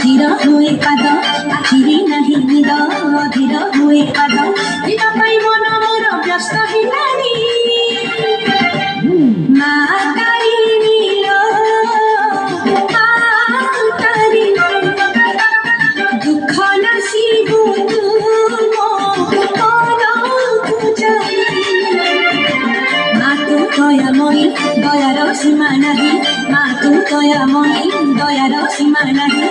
অধীর হয়ে কাঁদ আখিরে নাহি নিদ অধীর হয়ে কাঁদ দিবা পাই মন মোর ব্যস্ত হেলানি মা তারিণীর মা তারিণী দুঃখ নাসিবু তুম মা তু দয়াময়ী দয়ার সীমা নাহি মা তু দয়াময়ী দয়ার সীমা নাহি